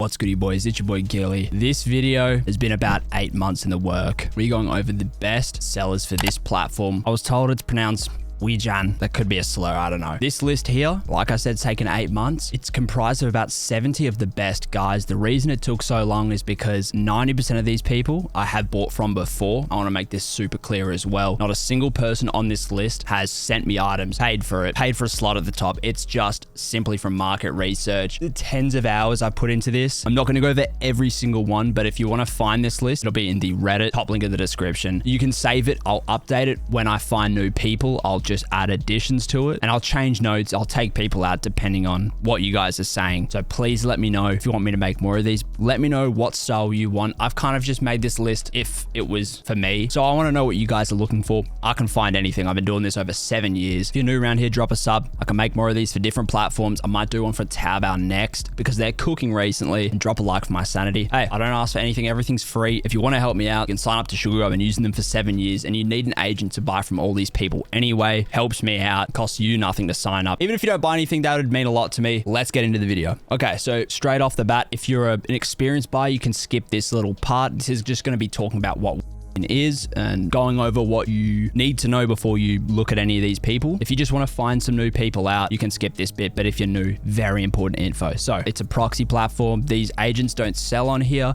What's good, you boys? It's your boy Gilly. This video has been about 8 months in the work. We're going over the best sellers for this platform. I was told it's pronounced Wijan. That could be a slur, I don't know. This list here, like I said, it's taken 8 months. It's comprised of about 70 of the best guys. The reason it took so long is because 90% of these people I have bought from before. I want to make this super clear as well. Not a single person on this list has sent me items, paid for it, paid for a slot at the top. It's just simply from market research. The tens of hours I put into this. I'm not going to go over every single one, but if you want to find this list, it'll be in the Reddit, top link in the description. You can save it. I'll update it when I find new people. I'll just add additions to it and I'll change notes. I'll take people out depending on what you guys are saying. So please let me know if you want me to make more of these. Let me know what style you want. I've kind of just made this list if it was for me. So I want to know what you guys are looking for. I can find anything. I've been doing this over 7 years. If you're new around here, drop a sub. I can make more of these for different platforms. I might do one for Taobao next because they're cooking recently, and drop a like for my sanity. Hey, I don't ask for anything. Everything's free. If you want to help me out, you can sign up to Sugar. I've been using them for 7 years and you need an agent to buy from all these people anyway. Helps me out, costs you nothing to sign up. Even if you don't buy anything, that would mean a lot to me. Let's get into the video. Okay, so straight off the bat, if you're an experienced buyer, you can skip this little part. This is just going to be talking about what is and going over what you need to know before you look at any of these people. If you just want to find some new people out, you can skip this bit, but if you're new, very important info. So it's a proxy platform. These agents don't sell on here.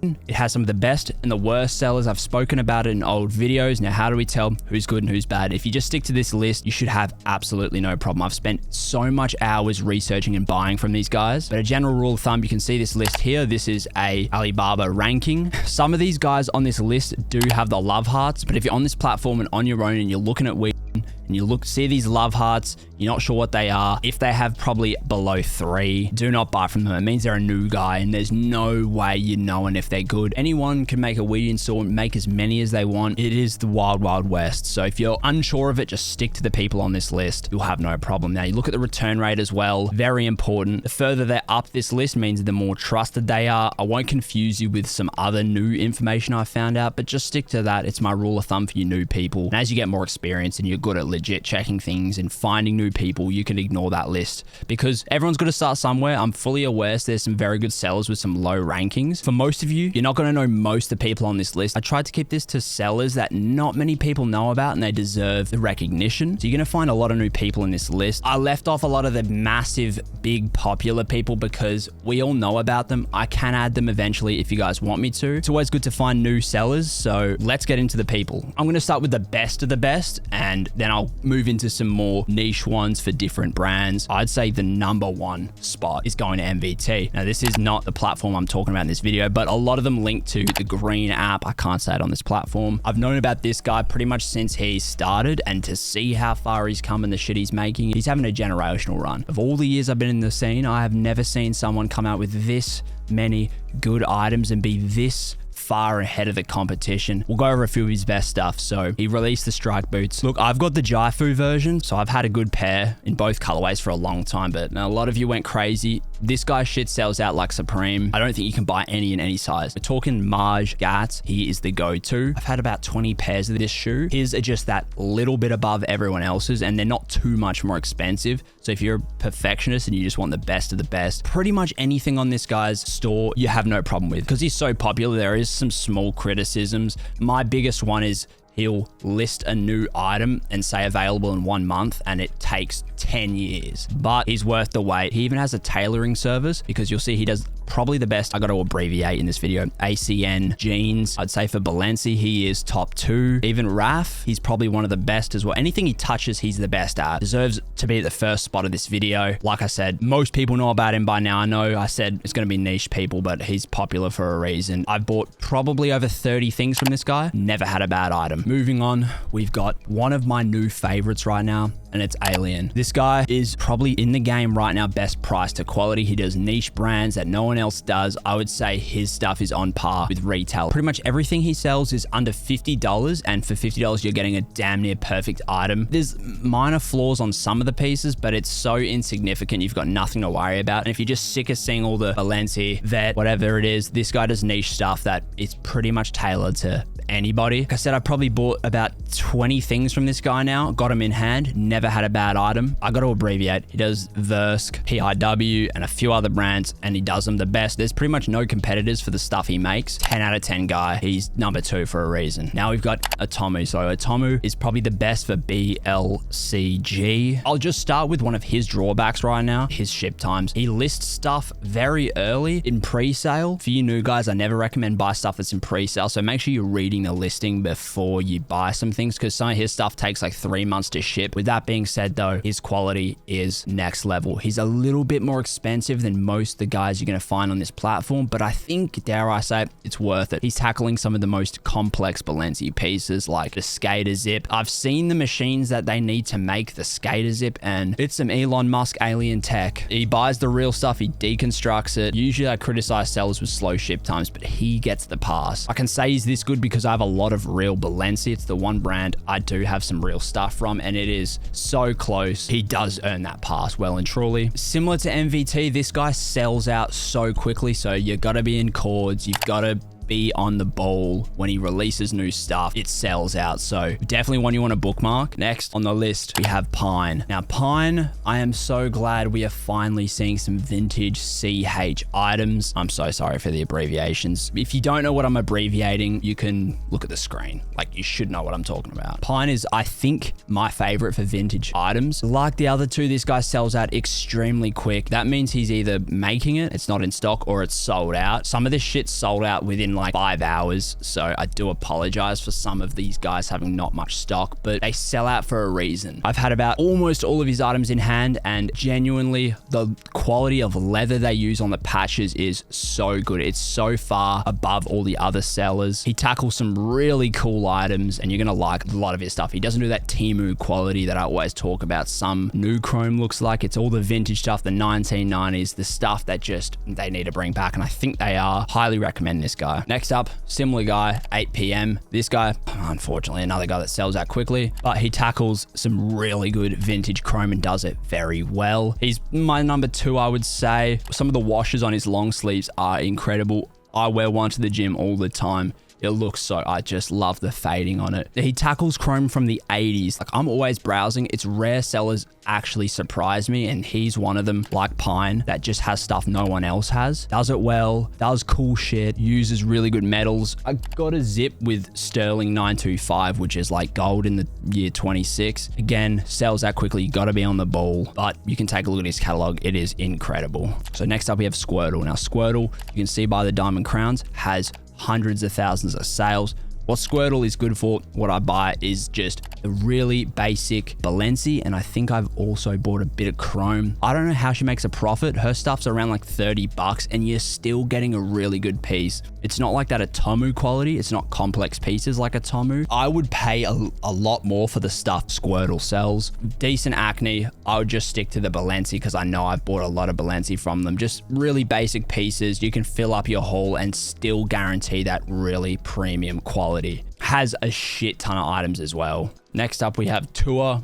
It has some of the best and the worst sellers. I've spoken about it in old videos. Now, how do we tell who's good and who's bad? If you just stick to this list, you should have absolutely no problem. I've spent so much hours researching and buying from these guys. But a general rule of thumb, you can see this list here. This is a Alibaba ranking. Some of these guys on this list do have the love hearts, but if you're on this platform and on your own and you're looking at and you see these love hearts, you're not sure what they are. If they have probably below 3, do not buy from them. It means they're a new guy and there's no way you're knowing if they're good. Anyone can make a Weedian store and make as many as they want. It is the wild, wild west. So if you're unsure of it, just stick to the people on this list. You'll have no problem. Now, you look at the return rate as well. Very important. The further they're up this list means the more trusted they are. I won't confuse you with some other new information I found out, but just stick to that. It's my rule of thumb for you new people. And as you get more experience and you're good at legit checking things and finding new people, you can ignore that list because everyone's got to start somewhere. I'm fully aware there's some very good sellers with some low rankings. For most of you, you're not going to know most of the people on this list. I tried to keep this to sellers that not many people know about and they deserve the recognition. So you're going to find a lot of new people in this list. I left off a lot of the massive, big, popular people because we all know about them. I can add them eventually if you guys want me to. It's always good to find new sellers. So let's get into the people. I'm going to start with the best of the best and then I'll move into some more niche ones for different brands. I'd say the #1 spot is going to MVT. Now, this is not the platform I'm talking about in this video, but a lot of them link to the green app. I can't say it on this platform. I've known about this guy pretty much since he started, and to see how far he's come and the shit he's making, he's having a generational run. Of all the years I've been in the scene, I have never seen someone come out with this many good items and be this far ahead of the competition. We'll go over a few of his best stuff. So he released the strike boots. Look, I've got the Jaifu version, so I've had a good pair in both colorways for a long time, but a lot of you went crazy. This guy shit sells out like Supreme. I don't think you can buy any in any size. We're talking Maj Gats. He is the go-to. I've had about 20 pairs of this shoe. His are just that little bit above everyone else's, and they're not too much more expensive. So if you're a perfectionist and you just want the best of the best, pretty much anything on this guy's store, you have no problem with. Because he's so popular, there is some small criticisms. My biggest one is he'll list a new item and say available in 1 month and it takes 10 years, but he's worth the wait. He even has a tailoring service because you'll see he does probably the best. I got to abbreviate in this video. ACN jeans. I'd say for Balenci, he is top 2. Even Raf, he's probably one of the best as well. Anything he touches, he's the best at. Deserves to be at the first spot of this video. Like I said, most people know about him by now. I know I said it's going to be niche people, but he's popular for a reason. I've bought probably over 30 things from this guy. Never had a bad item. Moving on, we've got one of my new favorites right now, and it's Alien. This guy is probably in the game right now, best price to quality. He does niche brands that no one else does. I would say his stuff is on par with retail. Pretty much everything he sells is under $50, and for $50, you're getting a damn near perfect item. There's minor flaws on some of the pieces, but it's so insignificant, you've got nothing to worry about. And if you're just sick of seeing all the Balenci, Vet, whatever it is, this guy does niche stuff that is pretty much tailored to anybody. Like I said, I probably bought about 20 things from this guy now. Got him in hand. Never had a bad item. I got to abbreviate. He does Versk, PIW, and a few other brands, and he does them the best. There's pretty much no competitors for the stuff he makes. 10 out of 10 guy. He's number 2 for a reason. Now we've got Atamu. So Atamu is probably the best for BLCG. I'll just start with one of his drawbacks right now, his ship times. He lists stuff very early in pre-sale. For you new guys, I never recommend buy stuff that's in pre-sale. So make sure you're reading the listing before you buy some things, because some of his stuff takes like 3 months to ship. With that being said though, his quality is next level. He's a little bit more expensive than most of the guys you're going to find on this platform, but I think, dare I say, it's worth it. He's tackling some of the most complex Balenci pieces like the skater zip. I've seen the machines that they need to make the skater zip, and it's some Elon Musk alien tech. He buys the real stuff, he deconstructs it. Usually I criticize sellers with slow ship times, but he gets the pass. I can say he's this good because I have a lot of real Balenci. It's the one brand I do have some real stuff from, and it is so close. He does earn that pass well and truly. Similar to MVT, this guy sells out so quickly, so you gotta be in cords, you've gotta be on the ball when he releases new stuff. It sells out, so definitely one you want to bookmark. Next on the list, we have Pine. Now Pine, I am so glad we are finally seeing some vintage CH items. I'm so sorry for the abbreviations. If you don't know what I'm abbreviating, you can look at the screen. Like, you should know what I'm talking about. Pine is, I think, my favorite for vintage items. Like the other two, this guy sells out extremely quick. That means he's either making it, it's not in stock, or it's sold out. Some of this shit's sold out within like 5 hours, so I do apologize for some of these guys having not much stock, but they sell out for a reason. I've had about almost all of his items in hand, and genuinely the quality of leather they use on the patches is so good. It's so far above all the other sellers. He tackles some really cool items, and you're gonna like a lot of his stuff. He doesn't do that Temu quality that I always talk about some new Chrome looks like. It's all the vintage stuff, the 1990s, the stuff that just they need to bring back, and I think they are. Highly recommend this guy. Next up, similar guy, 8 PM. This guy, unfortunately, another guy that sells out quickly, but he tackles some really good vintage Chrome and does it very well. He's my number 2, I would say. Some of the washes on his long sleeves are incredible. I wear one to the gym all the time. It looks so, I just love the fading on it. He tackles Chrome from the 80s. Like, I'm always browsing. It's rare sellers actually surprise me, and he's one of them, like Pine, that just has stuff no one else has. Does it well, does cool shit, uses really good metals. I got a zip with Sterling 925, which is like gold in the year 26. Again, sells that quickly. You gotta be on the ball, but you can take a look at his catalog. It is incredible. So next up we have Squirtle. Now Squirtle, you can see by the diamond crowns, has hundreds of thousands of sales. What Squirtle is good for, what I buy, is just a really basic Balenci, and I think I've also bought a bit of Chrome. I don't know how she makes a profit. Her stuff's around like 30 bucks, and you're still getting a really good piece. It's not like that Atamu quality. It's not complex pieces like Atamu. I would pay a lot more for the stuff Squirtle sells. Decent acne, I would just stick to the Balenci because I know I've bought a lot of Balenci from them. Just really basic pieces. You can fill up your haul and still guarantee that really premium quality. Has a shit ton of items as well. Next up we have Tour,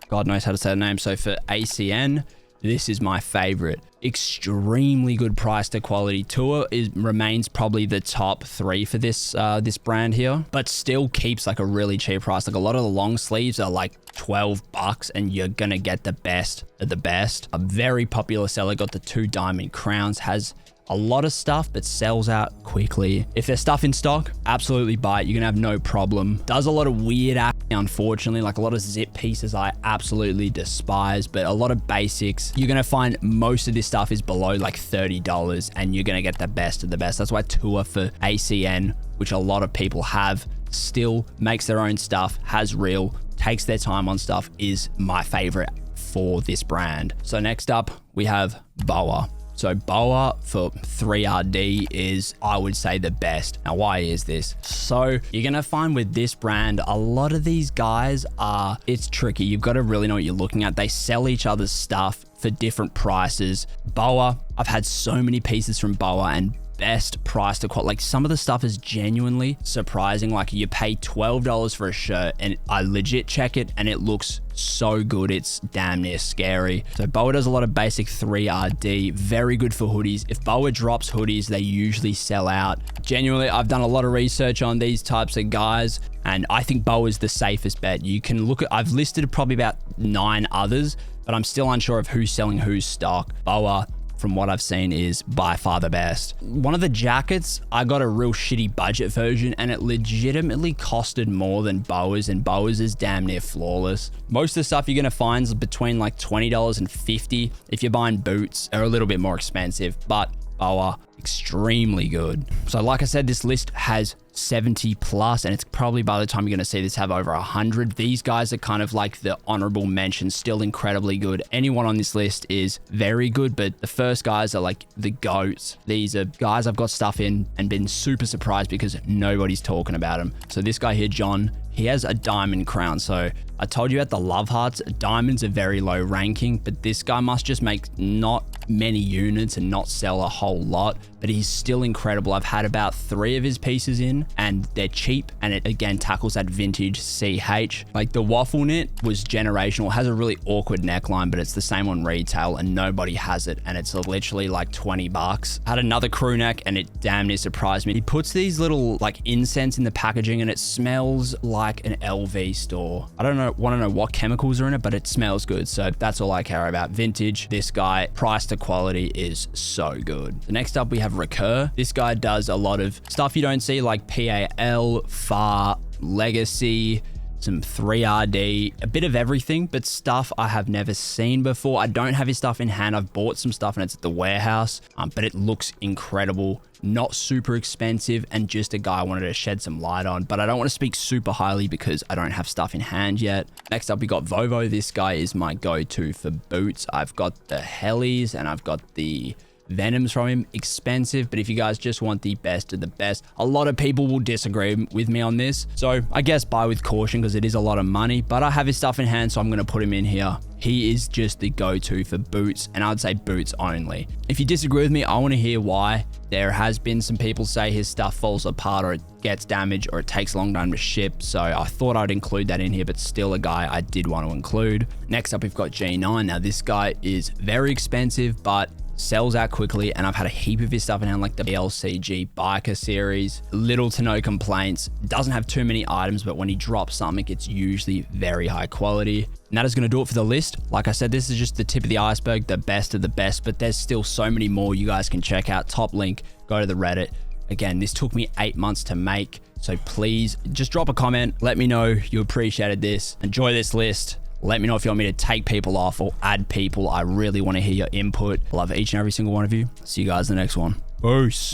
God knows how to say the name. So for ACN, this is my favorite. Extremely good price to quality. Tour remains probably the top 3 for this this brand here, but still keeps like a really cheap price. Like a lot of the long sleeves are like 12 bucks, and you're gonna get the best of the best. A very popular seller, got the 2 diamond crowns, has a lot of stuff, but sells out quickly. If there's stuff in stock, absolutely buy it. You're gonna have no problem. Does a lot of weird acne, unfortunately, like a lot of zip pieces I absolutely despise, but a lot of basics. You're gonna find most of this stuff is below like $30, and you're gonna get the best of the best. That's why Tour for ACN, which a lot of people have, still makes their own stuff, has real, takes their time on stuff, is my favorite for this brand. So next up, we have Boa. So Boa for 3RD is, I would say, the best. Now, why is this? So you're going to find with this brand, a lot of these guys are, it's tricky. You've got to really know what you're looking at. They sell each other's stuff for different prices. Boa, I've had so many pieces from Boa, and best price to quality. Like, some of the stuff is genuinely surprising. Like, you pay $12 for a shirt, and I legit check it and it looks so good, it's damn near scary. So BOA does a lot of basic 3RD, very good for hoodies. If BOA drops hoodies, they usually sell out. Genuinely, I've done a lot of research on these types of guys, and I think BOA is the safest bet. You can look at, I've listed probably about 9 others, but I'm still unsure of who's selling whose stock. BOA, from what I've seen, is by far the best. One of the jackets, I got a real shitty budget version and it legitimately costed more than BOA's, and BOA's is damn near flawless. Most of the stuff you're gonna find is between like $20 and $50. If you're buying boots, they're a little bit more expensive, but BOA, extremely good. So like I said, this list has 70 plus, and it's probably, by the time you're going to see this, have over 100. These guys are kind of like the honorable mentions, still incredibly good. Anyone on this list is very good, but the first guys are like the GOATs. These are guys I've got stuff in and been super surprised because nobody's talking about them. So this guy here, John, he has a diamond crown. So I told you at the Love Hearts, diamonds are very low ranking, but this guy must just make not many units and not sell a whole lot, but he's still incredible. I've had about 3 of his pieces in and they're cheap, and it again tackles that vintage CH. Like the waffle knit was generational, has a really awkward neckline, but it's the same on retail and nobody has it, and it's literally like 20 bucks. Had another crew neck and it damn near surprised me. He puts these little like incense in the packaging and it smells like an LV store. I don't want to know what chemicals are in it, but it smells good, so that's all I care about. Vintage, this guy, price to quality is so good. The next up we have Recur. This guy does a lot of stuff you don't see, like PAL, FAR, Legacy, some 3RD, a bit of everything, but stuff I have never seen before. I don't have his stuff in hand. I've bought some stuff and it's at the warehouse, but it looks incredible. Not super expensive, and just a guy I wanted to shed some light on, but I don't want to speak super highly because I don't have stuff in hand yet. Next up, we got Vovo. This guy is my go-to for boots. I've got the Hellies and I've got the Venoms from him. Expensive, but if you guys just want the best of the best, a lot of people will disagree with me on this, so I guess buy with caution because it is a lot of money, but I have his stuff in hand, so I'm going to put him in here. He is just the go-to for boots, and I'd say boots only. If you disagree with me, I want to hear why. There has been some people say his stuff falls apart or it gets damaged or it takes a long time to ship, so I thought I'd include that in here, but still a guy I did want to include. Next up, we've got G9. Now this guy is very expensive, but sells out quickly, and I've had a heap of his stuff in hand, like the LCG biker series. Little to no complaints. Doesn't have too many items, but when he drops something, it's usually very high quality. And that is going to do it for the list. Like I said, this is just the tip of the iceberg, the best of the best, but there's still so many more you guys can check out. Top link, go to the Reddit. Again, this took me 8 months to make, so please just drop a comment. Let me know you appreciated this. Enjoy this list. Let me know if you want me to take people off or add people. I really want to hear your input. Love each and every single one of you. See you guys in the next one. Peace.